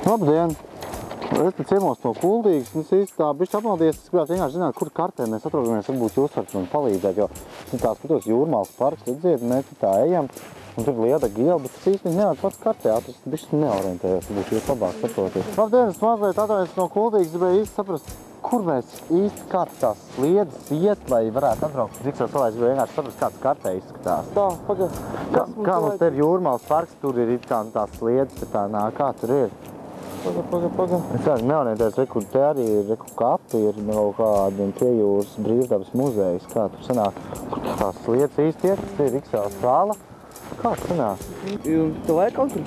Labdien! Es te ciemos no Kuldīgas, un es īsti tā bišķi apmaldies, es gribētu vienkārši zināt, kur kartē mēs atrodamies, varbūt jūs varat man palīdzēt, jo es tā skatos Jūrmālas parks, redziet, mēs tā ejam, un tur lieda giela, bet es īsti nevaru pats kartē atrast, bišķi neorientējos, varbūt jūs labāk saproties. Labdien, es mazliet atvainojos no Kuldīgas, gribēju īsti saprast, kur mēs īsti kāds tās sliedas iet, lai varētu atbraukt. Ziksā salā, es gribēju vienkārši saprast, kāds kartē izskatās. Tā, pagad. Kā mums te ir Jūrmālas parks, tur ir kā tās sliedas, te tā nāk, kā tur ir? Paga. Es kāds neorientējos, kur te arī ir, kur kapi ir kaut kādiem pie jūras brīvdabas muzejs, kā tur sanāk, kur tās sliedas īsti iet, tas ir Ziksā sala. Kā tas sanāk? Tu vajag kaut kur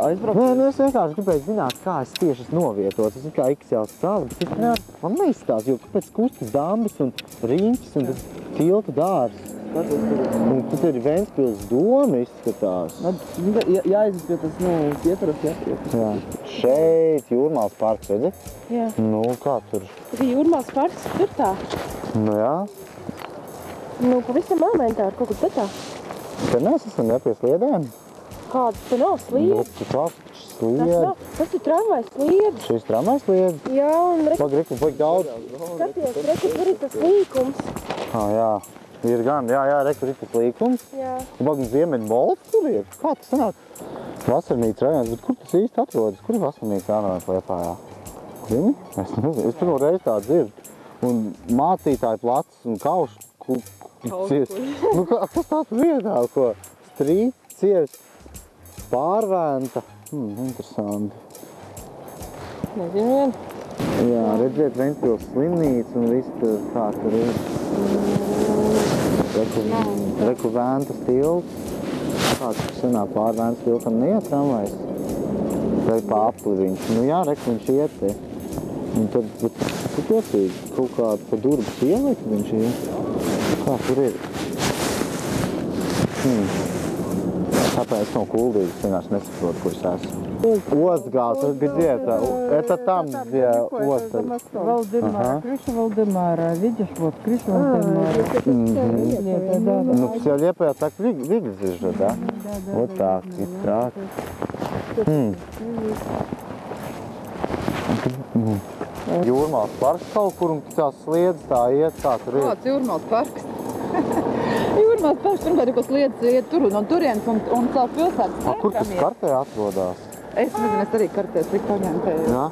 aizbraukt? Nē, es vienkārši gribēju zināt, kā es tieši esmu novietots. Es kā Iksjāls sala, bet es nevaru, man neizstās, jo kāpēc kustas dambis un riņķis un tilta dārs. Un tur ir Ventspils doma izskatās. Jāizvis, jo tas, ietvaras, Jā. Šeit Jūrmālas parks, redzi? Jā. Nu, kā tur? Tur ir Jūrmālas parks, tur tā. Nu, jā. Nu, pavisam elementāri, kaut kur te tā. Te mēs esam, jā, pie sliedēm? Kāda te nav slieda? Tas ir tramvajs slieda. Šīs tramvajs slieda? Jā, un Pag daudz. skaties, tur ir tas līkums. Jā. Ir gan, jā, rekur ir tas līkums. Jā. Un pag Ziemeļu bolts tur ir. Kā tas sanāk? Vasarnīca rajons, bet kur tas īsti atrodas? Kur ir Vasarnīca rajons Liepājā? Zini? Es nezinu. Es pirmo reizi tā dzirdu. Un mācītāju plats un kauš. Nu, kas tā tur viedā? Ko? Strīt, cievs, pārvēnta. Interesanti. Nezinu vien. Jā, redziet, Ventspils slimnīca un viss tur kā tur ir. Reku Ventas tilts. Kā tur sanāk pār Ventas tiltam neiet tramvajs? Vai pa apliviņš? Nu jā, reku viņš iet te. Un tad, bet jocīgi, kaut kādu pa durvis ielikt viņš iet. Kā tur ir? Tāpēc no Kuldīgas vienkārši nesaprotu, kur es esmu. Ostgals, где-то. Это там, где остров. Валдемара, крыша Валдемара. Видишь, вот крыша Валдемара. Ну, все Лепая так выглядит же, да? Вот так и так. Jūrmālas parks kaut kur un tās sliedas tā iet, kā tur ir? Kāds Jūrmālas parks? Jūrmālas parks, pirmkārt, ko sliedas iet tur un turienes un caur pilsētas centram. Kur tas kartē atrodās? Es nezinu, es arī kartēs liku paņemtēju. Jā?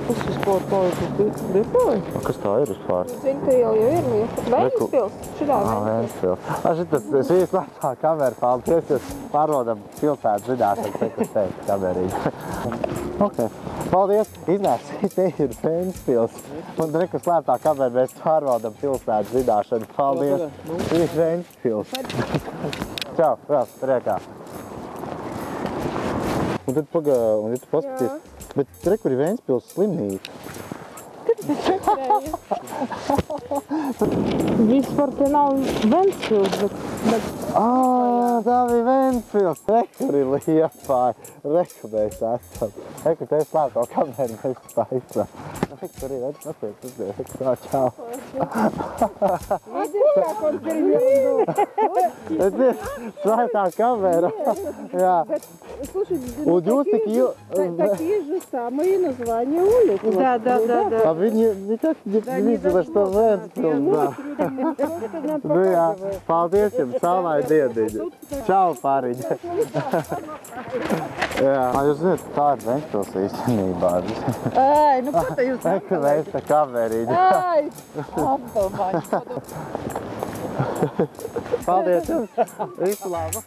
Kas vispār tā ir Liepāja? Kas tā ir vispār? Zinu, ka jau ir Ventspils. Šitā Ventspils. Šī slēptā kamera, paldies, jūs pārvodam pilsētas zināšanas, kas teikt kamerīgi. Ok, paldies. Iznāks, te ir Ventspils. Un reku slēptā kamera, mēs pārvodam pilsētas zināšanas. Paldies. Ir Ventspils. Čau, vēl, priekā. Un tad un ja tu paskaties, bet rekur ir Ventspils slimnīca. Vispār te nav Ventspils, bet... Tā bija Ventspils. Rekur ir Liepāja. Reku mēs esam. Reku te slēpto kameru mēs taisam. Rekur ir, paskaties, tā, čau. Tas ir slēptā kamera. Jā. Un jūs Такие же самые названия улиц. Да. А вы никак не видели, что Ventspils, да? Nu jā, paldies jums, saulai diediņa. Čau, pāriņa. Jā, jūs zināt, tā ir Ventspils īstenībā. Ai, nu ko te jūs Reku mēs te kameriņa. Ai, apdomāju. Paldies jums, visu labu.